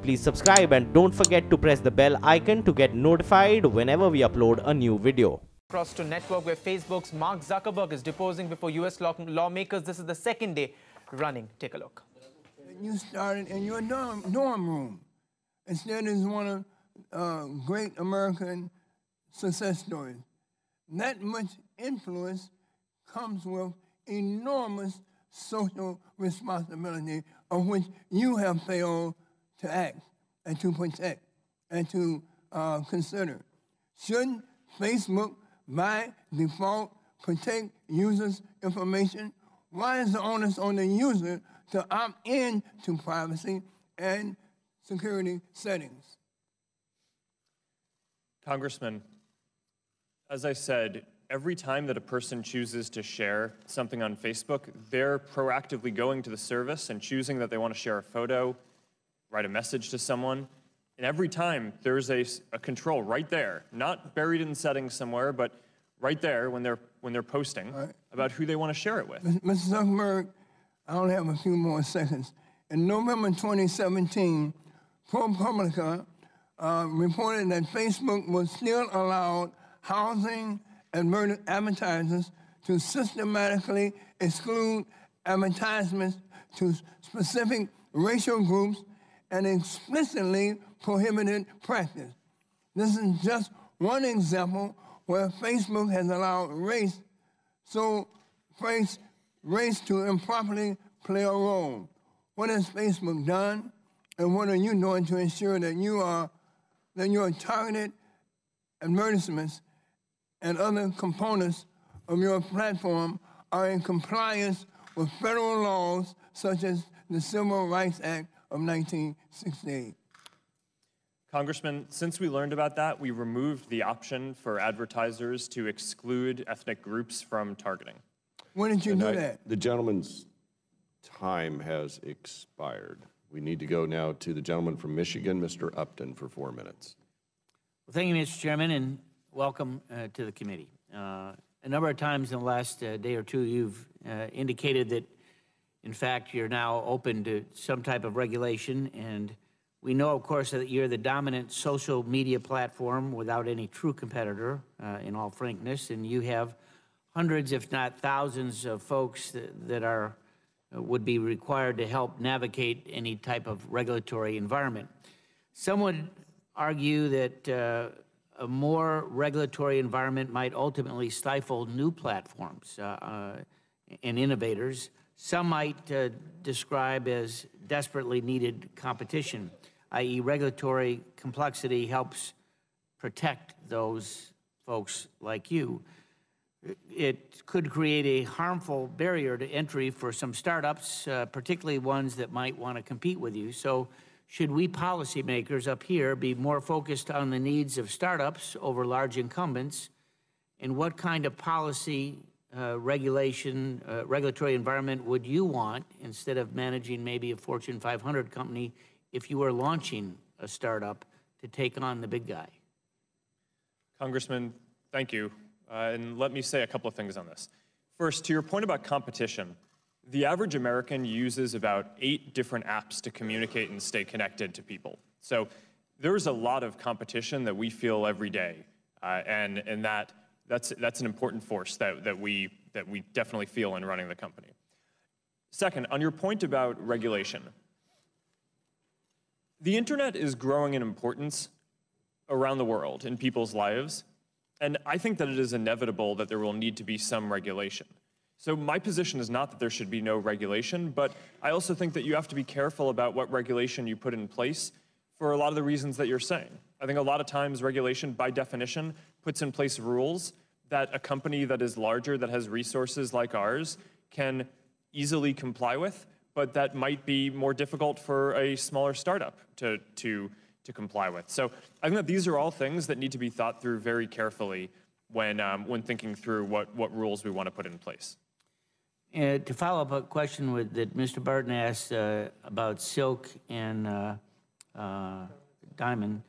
please subscribe and don't forget to press the bell icon to get notified whenever we upload a new video. Across to network where Facebook's Mark Zuckerberg is deposing before U.S. lawmakers. This is the second day running. Take a look. You started in your dorm room. Instead, it's one of great American success stories. That much influence comes with enormous social responsibility of which you have failed to act and to protect and to consider. Shouldn't Facebook, by default, protect users' information? Why is the onus on the user to opt in to privacy and security settings? Congressman, as I said, every time that a person chooses to share something on Facebook, they're proactively going to the service and choosing that they want to share a photo, write a message to someone. And every time there's a control right there, not buried in settings somewhere, but right there when they're posting about who they want to share it with. Mr. Zuckerberg, I only have a few more seconds. In November 2017, ProPublica reported that Facebook was still allowed housing advertisers to systematically exclude advertisements to specific racial groups and explicitly prohibited practice. This is just one example where Facebook has allowed race to improperly play a role. What has Facebook done, and what are you doing to ensure that your targeted advertisements and other components of your platform are in compliance with federal laws such as the Civil Rights Act of 1968? Congressman, since we learned about that, we removed the option for advertisers to exclude ethnic groups from targeting. When did you do that? The gentleman's time has expired. We need to go now to the gentleman from Michigan, Mr. Upton, for 4 minutes. Well, thank you, Mr. Chairman, and welcome to the committee. A number of times in the last day or two, you've indicated that, in fact, you're now open to some type of regulation, and we know, of course, that you're the dominant social media platform without any true competitor, in all frankness, and you have hundreds, if not thousands, of folks that would be required to help navigate any type of regulatory environment. Some would argue that a more regulatory environment might ultimately stifle new platforms and innovators. Some might describe as desperately needed competition, i.e. regulatory complexity helps protect those folks like you. It could create a harmful barrier to entry for some startups, particularly ones that might want to compete with you. So should we policymakers up here be more focused on the needs of startups over large incumbents? And what kind of policy regulatory environment would you want instead of managing maybe a Fortune 500 company if you were launching a startup to take on the big guy? Congressman, thank you. And let me say a couple of things on this. First, to your point about competition, the average American uses about 8 different apps to communicate and stay connected to people. So there's a lot of competition that we feel every day, and that's an important force that we definitely feel in running the company. Second, on your point about regulation, the internet is growing in importance around the world in people's lives, and I think that it is inevitable that there will need to be some regulation. So my position is not that there should be no regulation, but I also think that you have to be careful about what regulation you put in place for a lot of the reasons that you're saying. I think a lot of times regulation, by definition, puts in place rules that a company that is larger, that has resources like ours, can easily comply with, but that might be more difficult for a smaller startup to comply with. So I think that these are all things that need to be thought through very carefully when thinking through what rules we want to put in place. To follow up a question that Mr. Barton asked about Silk and Diamond,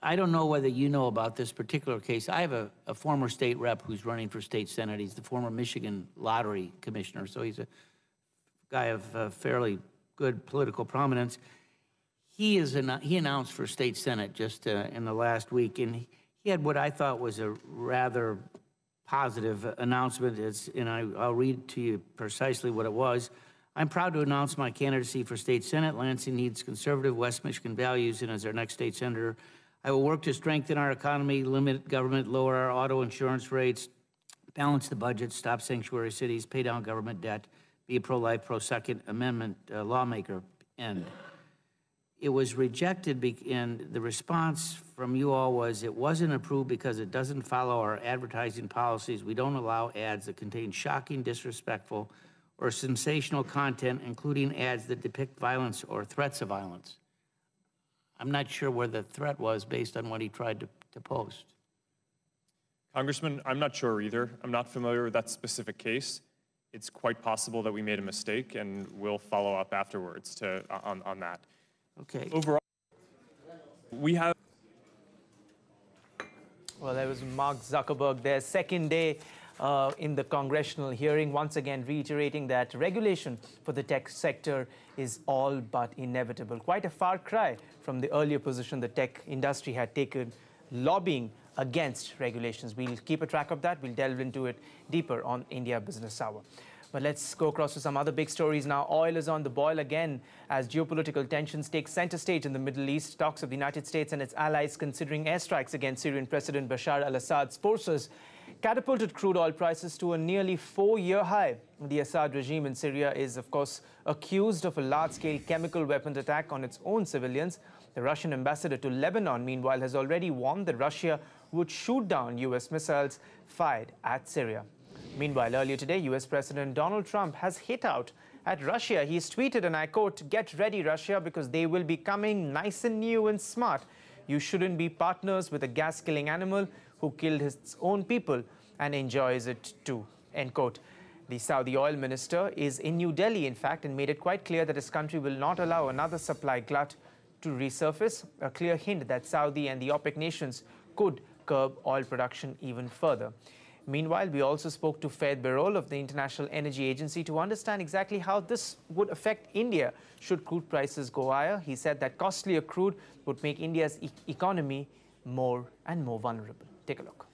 I don't know whether you know about this particular case. I have a former state rep who's running for state senate. He's the former Michigan lottery commissioner, so he's a guy of fairly good political prominence. he announced for state senate just in the last week, and he had what I thought was a rather positive announcement. I'll read to you precisely what it was. I'm proud to announce my candidacy for state senate. Lansing needs conservative West Michigan values, and as our next state senator, I will work to strengthen our economy, limit government, lower our auto insurance rates, balance the budget, stop sanctuary cities, pay down government debt, be a pro-life, pro-Second Amendment lawmaker, end. It was rejected, and the response from you all was it wasn't approved because it doesn't follow our advertising policies. We don't allow ads that contain shocking, disrespectful, or sensational content, including ads that depict violence or threats of violence. I'm not sure where the threat was based on what he tried to post. Congressman, I'm not sure either. I'm not familiar with that specific case. It's quite possible that we made a mistake, and we'll follow up afterwards on that. Okay. Overall, we have... Well, there was Mark Zuckerberg, their second day in the congressional hearing, once again reiterating that regulation for the tech sector is all but inevitable. Quite a far cry from the earlier position the tech industry had taken, lobbying against regulations. We'll keep a track of that. We'll delve into it deeper on India Business Hour. But let's go across to some other big stories now. Oil is on the boil again as geopolitical tensions take center stage in the Middle East. Talks of the United States and its allies considering airstrikes against Syrian President Bashar al-Assad's forces catapulted crude oil prices to a nearly 4-year high. The Assad regime in Syria is, of course, accused of a large-scale chemical weapons attack on its own civilians. The Russian ambassador to Lebanon, meanwhile, has already warned that Russia would shoot down U.S. missiles fired at Syria. Meanwhile, earlier today, U.S. President Donald Trump has hit out at Russia. He's tweeted, and I quote, "Get ready, Russia, because they will be coming nice and new and smart. You shouldn't be partners with a gas-killing animal who killed his own people and enjoys it too," end quote. The Saudi oil minister is in New Delhi, in fact, and made it quite clear that his country will not allow another supply glut to resurface, a clear hint that Saudi and the OPEC nations could curb oil production even further. Meanwhile, we also spoke to Faith Birol of the International Energy Agency to understand exactly how this would affect India should crude prices go higher. He said that costlier crude would make India's economy more and more vulnerable. Take a look.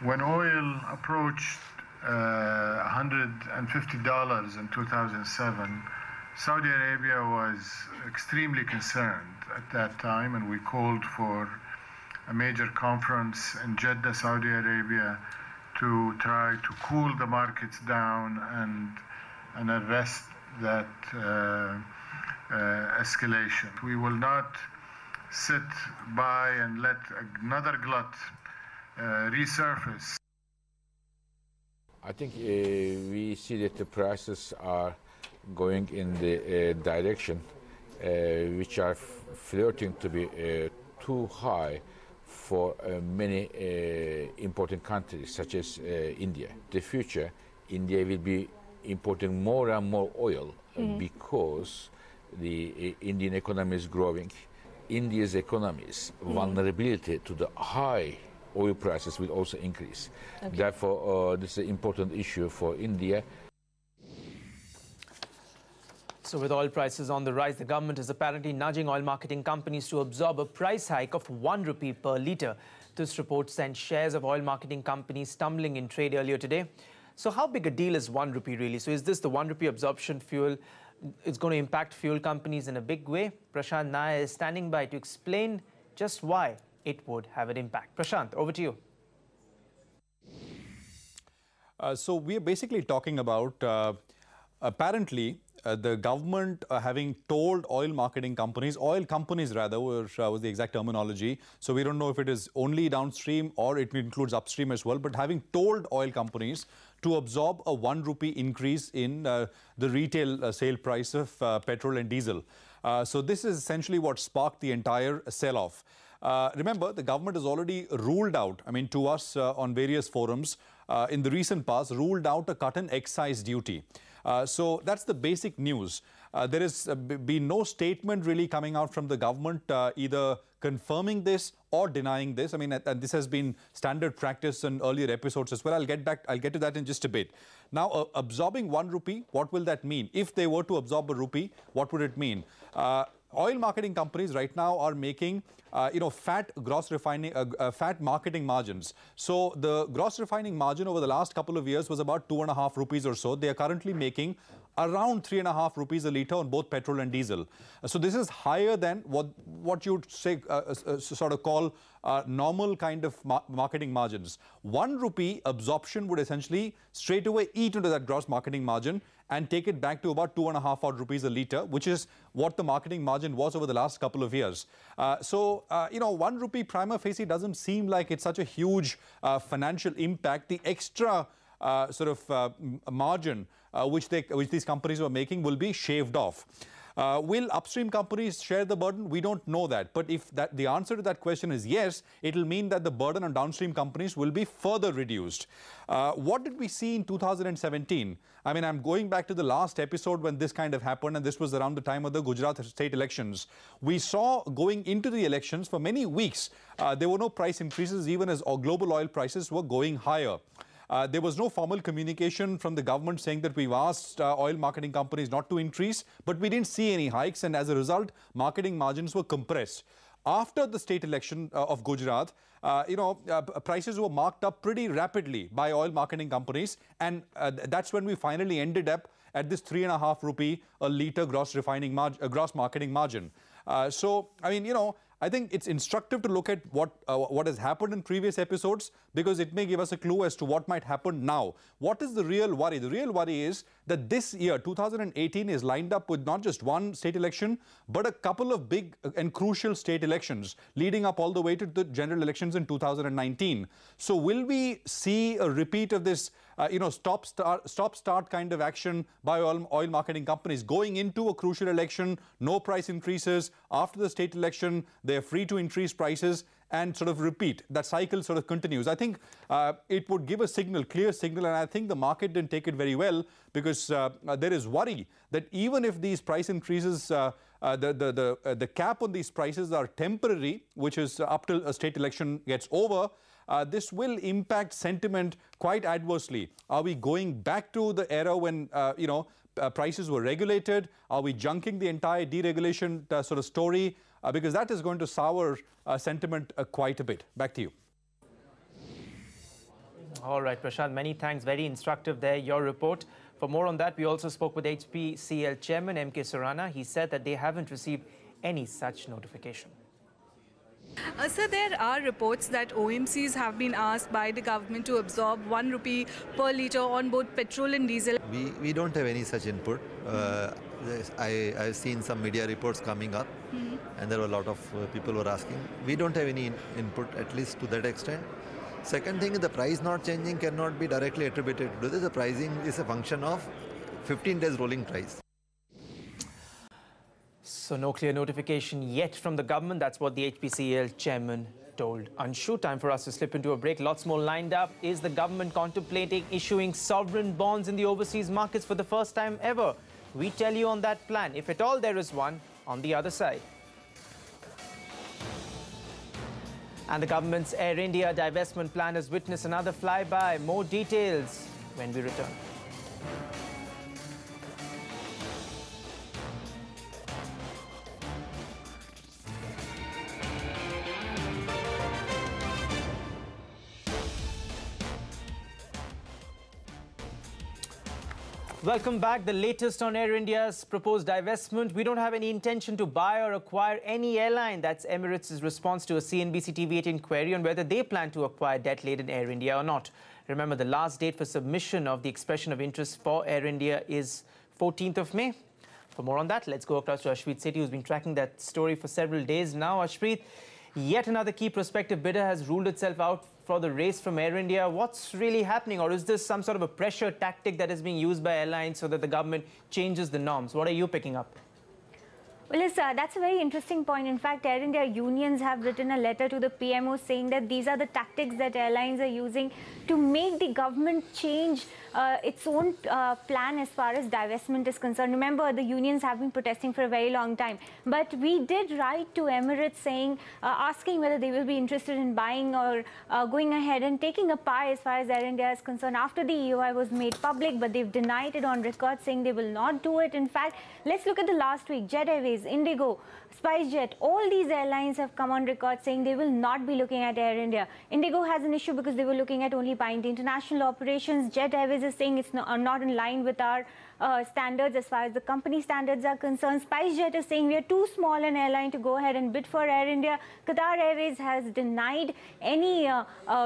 When oil approached $150 in 2007, Saudi Arabia was extremely concerned at that time, and we called for a major conference in Jeddah, Saudi Arabia, to try to cool the markets down and arrest that escalation. We will not sit by and let another glut resurface. I think we see that the prices are going in the direction which are flirting to be too high for many important countries such as India. In the future, India will be importing more and more oil because the Indian economy is growing. India's economy's vulnerability to the high oil prices will also increase. Okay. Therefore, this is an important issue for India. So with oil prices on the rise, the government is apparently nudging oil marketing companies to absorb a price hike of 1 rupee per litre. This report sent shares of oil marketing companies tumbling in trade earlier today. So how big a deal is 1 rupee really? So is this the 1 rupee absorption fuel? It's going to impact fuel companies in a big way. Prashant Nair is standing by to explain just why it would have an impact. Prashant, over to you. So we're basically talking about apparently the government having told oil companies rather, was the exact terminology. So we don't know if it is only downstream or it includes upstream as well, but having told oil companies to absorb a 1 rupee increase in the retail sale price of petrol and diesel. So this is essentially what sparked the entire sell-off. Remember, the government has already ruled out, to us on various forums, in the recent past, ruled out a cut in excise duty. So that's the basic news. There has been no statement really coming out from the government either confirming this or denying this. And this has been standard practice in earlier episodes as well. I'll get to that in just a bit. Now, absorbing 1 rupee, what will that mean? If they were to absorb a rupee, what would it mean? oil marketing companies right now are making fat gross refining, fat marketing margins. So the gross refining margin over the last couple of years was about 2.5 rupees or so. They are currently making around 3.5 rupees a litre on both petrol and diesel. So this is higher than what you'd say sort of call normal kind of marketing margins. 1 rupee absorption would essentially straight away eat into that gross marketing margin and take it back to about 2.5 odd rupees a litre, which is what the marketing margin was over the last couple of years. So 1 rupee prima facie doesn't seem like it's such a huge financial impact. The extra margin which these companies were making will be shaved off. Will upstream companies share the burden? We don't know that. But if the answer to that question is yes, it will mean that the burden on downstream companies will be further reduced. What did we see in 2017? I mean, I'm going back to the last episode when this kind of happened, and this was around the time of the Gujarat state elections. We saw going into the elections for many weeks, there were no price increases even as global oil prices were going higher. There was no formal communication from the government saying that we've asked oil marketing companies not to increase, but we didn't see any hikes, and as a result, marketing margins were compressed. After the state election of Gujarat, prices were marked up pretty rapidly by oil marketing companies, and that's when we finally ended up at this 3.5 rupee a litre gross marketing margin. So, I mean, I think it's instructive to look at what has happened in previous episodes, because it may give us a clue as to what might happen now. What is the real worry? The real worry is that this year, 2018, is lined up with not just one state election, but a couple of big and crucial state elections leading up all the way to the general elections in 2019. So will we see a repeat of this stop-start kind of action by oil marketing companies going into a crucial election, no price increases, after the state election, they're free to increase prices, and sort of repeat. That cycle sort of continues. I think it would give a signal, clear signal, and I think the market didn't take it very well, because there is worry that even if these price increases, the cap on these prices are temporary, which is up till a state election gets over, this will impact sentiment quite adversely. Are we going back to the era when prices were regulated? Are we junking the entire deregulation sort of story? Because that is going to sour sentiment quite a bit. Back to you. All right, Prashant, many thanks. Very instructive there, your report. For more on that, we also spoke with HPCL Chairman M.K. Surana. He said that they haven't received any such notification. Sir, there are reports that OMCs have been asked by the government to absorb 1 rupee per litre on both petrol and diesel. We don't have any such input. I've seen some media reports coming up, and there were a lot of people who were asking. We don't have any input, at least to that extent. Second thing, the price not changing cannot be directly attributed to this. The pricing is a function of 15 days rolling price. So no clear notification yet from the government. That's what the HPCL chairman told Anshu. Time for us to slip into a break. Lots more lined up. Is the government contemplating issuing sovereign bonds in the overseas markets for the first time ever? We tell you on that plan, if at all there is one, on the other side. And the government's Air India divestment plan has witnessed another flyby. More details when we return. Welcome back. The latest on Air India's proposed divestment. We don't have any intention to buy or acquire any airline. That's Emirates' response to a CNBC TV18 query on whether they plan to acquire debt-laden Air India or not. Remember, the last date for submission of the expression of interest for Air India is 14th of May. For more on that, let's go across to Ashpreet Sethi, who's been tracking that story for several days now. Ashpreet, yet another key prospective bidder has ruled itself out for the race from Air India. What's really happening, or is this some sort of a pressure tactic that is being used by airlines so that the government changes the norms? What are you picking up? Well, that's a very interesting point. In fact, Air India unions have written a letter to the PMO saying that these are the tactics that airlines are using to make the government change its own plan as far as divestment is concerned. Remember, the unions have been protesting for a very long time. But we did write to Emirates saying, asking whether they will be interested in buying or going ahead and taking a pie as far as Air India is concerned after the EOI was made public, but they've denied it on record, saying they will not do it. In fact, let's look at the last week. Jet Airways Airways, Indigo, SpiceJet, all these airlines have come on record saying they will not be looking at Air India. Indigo has an issue because they were looking at only buying the international operations. Jet Airways is saying it's not in line with our standards as far as the company standards are concerned. SpiceJet is saying we are too small an airline to go ahead and bid for Air India. Qatar Airways has denied any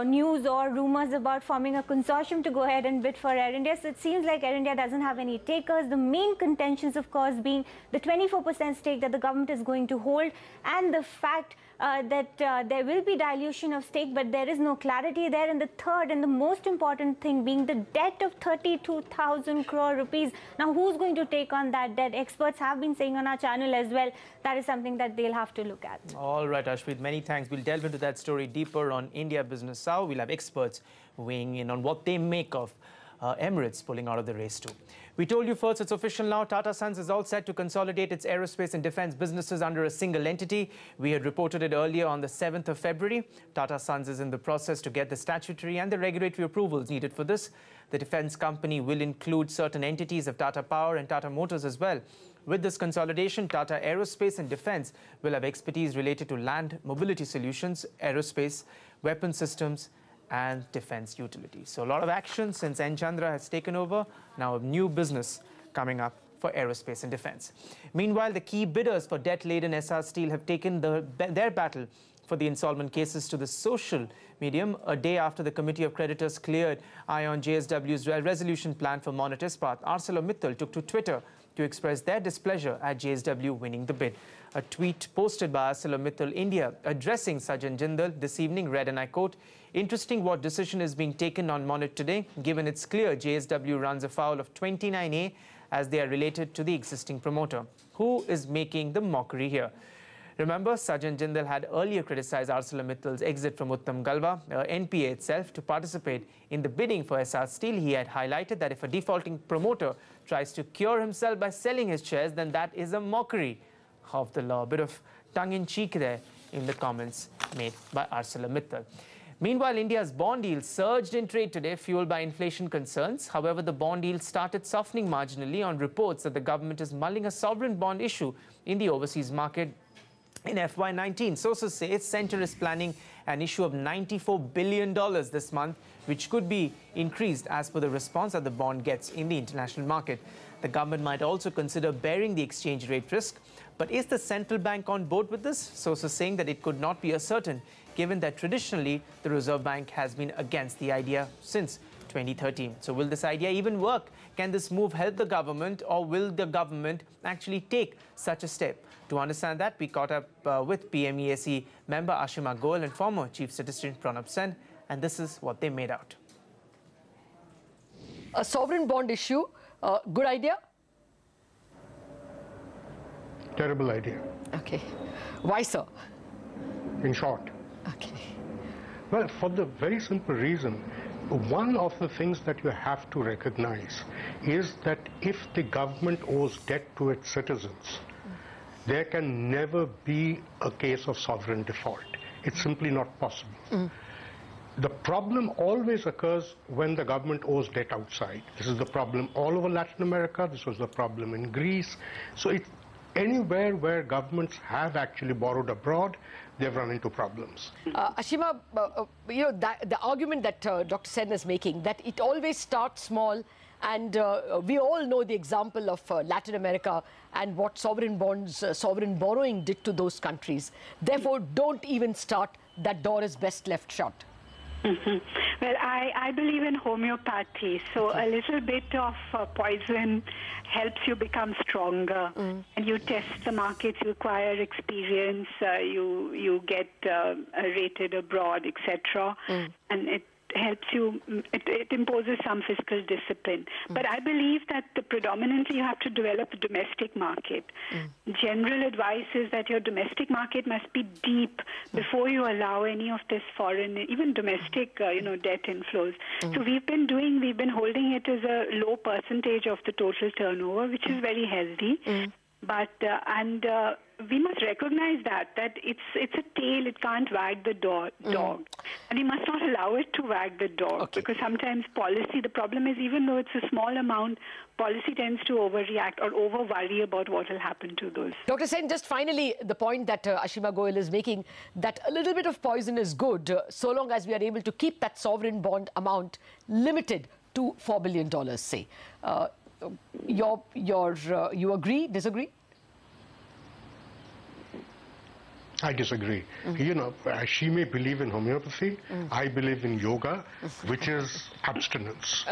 news or rumors about forming a consortium to go ahead and bid for Air India. So it seems like Air India doesn't have any takers. The main contentions, of course, being the 24% stake that the government is going to hold and the fact that there will be dilution of stake, but there is no clarity there. And the third and the most important thing being the debt of 32,000 crore rupees. Now, who's going to take on that debt? Experts have been saying on our channel as well, that is something that they'll have to look at. All right, Ashpreet, many thanks. We'll delve into that story deeper on India Business Hour. We'll have experts weighing in on what they make of Emirates pulling out of the race too. We told you first, it's official now. Tata Sons is all set to consolidate its aerospace and defense businesses under a single entity. We had reported it earlier on the 7th of February. Tata Sons is in the process to get the statutory and the regulatory approvals needed for this. The defense company will include certain entities of Tata Power and Tata Motors as well. With this consolidation, Tata Aerospace and Defense will have expertise related to land mobility solutions, aerospace, weapon systems, and defense utilities. So a lot of action since N. Chandra has taken over. Now a new business coming up for aerospace and defense. Meanwhile, the key bidders for debt-laden Essar Steel have taken their battle for the insolvent cases to the social medium a day after the Committee of Creditors cleared eye on JSW's resolution plan for Monnet Ispat. ArcelorMittal took to Twitter to express their displeasure at JSW winning the bid. A tweet posted by ArcelorMittal India addressing Sajjan Jindal this evening read, and I quote, "Interesting what decision is being taken on Monnet today, given it's clear JSW runs afoul of 29A as they are related to the existing promoter. Who is making the mockery here?" Remember, Sajjan Jindal had earlier criticized ArcelorMittal's exit from Uttam Galva, NPA itself, to participate in the bidding for Essar Steel. He had highlighted that if a defaulting promoter tries to cure himself by selling his shares, then that is a mockery of the law. A bit of tongue-in-cheek there in the comments made by ArcelorMittal. Meanwhile, India's bond yield surged in trade today, fueled by inflation concerns. However, the bond yield started softening marginally on reports that the government is mulling a sovereign bond issue in the overseas market in FY19. Sources say its center is planning an issue of $94 billion this month, which could be increased as per the response that the bond gets in the international market. The government might also consider bearing the exchange rate risk. But is the central bank on board with this? Sources saying that it could not be certain, given that traditionally the Reserve Bank has been against the idea since 2013. So will this idea even work? Can this move help the government, or will the government actually take such a step? To understand that, we caught up with PMEAC member Ashima Goel and former Chief Statistician Pranab Sen, and this is what they made out. A sovereign bond issue, good idea? Terrible idea. Okay. Why, sir? In short. Okay. Well, for the very simple reason, one of the things that you have to recognize is that if the government owes debt to its citizens, there can never be a case of sovereign default. It's simply not possible. The problem always occurs when the government owes debt outside. This is the problem all over Latin America. This was the problem in Greece. So it's anywhere where governments have actually borrowed abroad, they've run into problems. Ashima, you know, the argument that Dr. Sen is making, that it always starts small, and we all know the example of Latin America and what sovereign bonds, sovereign borrowing did to those countries. Therefore, don't even start. That door is best left shut. Well, I believe in homeopathy, so a little bit of poison helps you become stronger. And you test the markets, you acquire experience, you get rated abroad, etc. And it helps you, it imposes some fiscal discipline. But I believe that predominantly you have to develop a domestic market. General advice is that your domestic market must be deep before you allow any of this foreign, even domestic, debt inflows. So we've been holding it as a low percentage of the total turnover, which is very healthy. But we must recognize that it's a tail, it can't wag the dog. And we must not allow it to wag the dog, because sometimes policy, the problem is, even though it's a small amount, policy tends to overreact or over-worry about what will happen to those. Dr. Sen, just finally, the point that Ashima Goyal is making, that a little bit of poison is good, so long as we are able to keep that sovereign bond amount limited to $4 billion, say. You agree, disagree? I disagree. You know, she may believe in homeopathy. I believe in yoga, which is abstinence.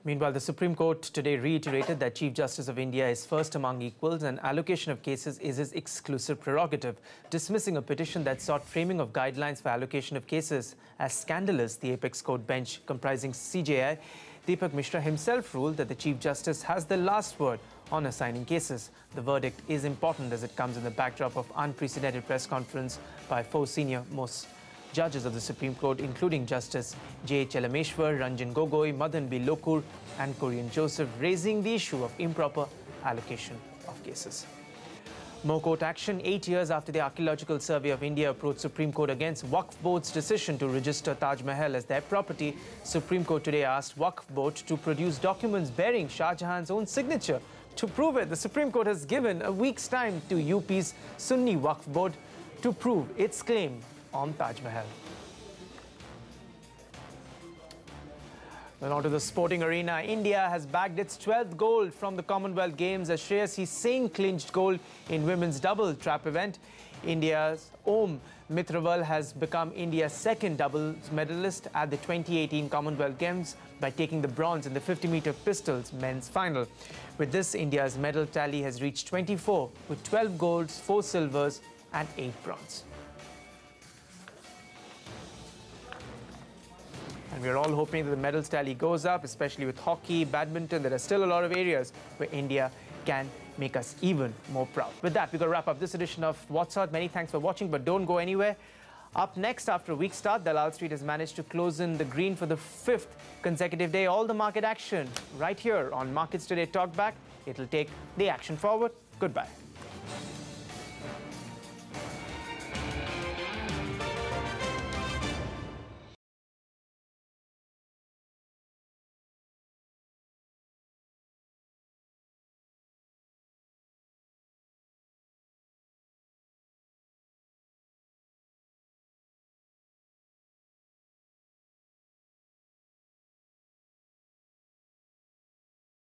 Meanwhile, the Supreme Court today reiterated that Chief Justice of India is first among equals and allocation of cases is his exclusive prerogative, dismissing a petition that sought framing of guidelines for allocation of cases as scandalous. The Apex Court bench, comprising CJI, Deepak Mishra himself ruled that the Chief Justice has the last word on assigning cases. The verdict is important as it comes in the backdrop of unprecedented press conference by 4 senior-most judges of the Supreme Court, including Justice J. Chelameshwar, Ranjan Gogoi, Madan B. Lokur and Korean Joseph, raising the issue of improper allocation of cases. More court action. 8 years after the Archaeological Survey of India approached Supreme Court against Waqf Board's decision to register Taj Mahal as their property, Supreme Court today asked Waqf Board to produce documents bearing Shah Jahan's own signature. To prove it, the Supreme Court has given a week's time to UP's Sunni Waqf Board to prove its claim on Taj Mahal. Well, on to the sporting arena. India has bagged its 12th gold from the Commonwealth Games as Shreyasi Singh clinched gold in women's double trap event. India's Om Mitraval has become India's second doubles medalist at the 2018 Commonwealth Games by taking the bronze in the 50-meter pistols men's final. With this, India's medal tally has reached 24, with 12 golds, 4 silvers and 8 bronze. And we're all hoping that the medals tally goes up, especially with hockey, badminton. There are still a lot of areas where India can make us even more proud. With that, we're going to wrap up this edition of What's Hot. Many thanks for watching, but don't go anywhere. Up next, after a weak start, Dalal Street has managed to close in the green for the 5th consecutive day. All the market action right here on Markets Today Talkback. It'll take the action forward. Goodbye.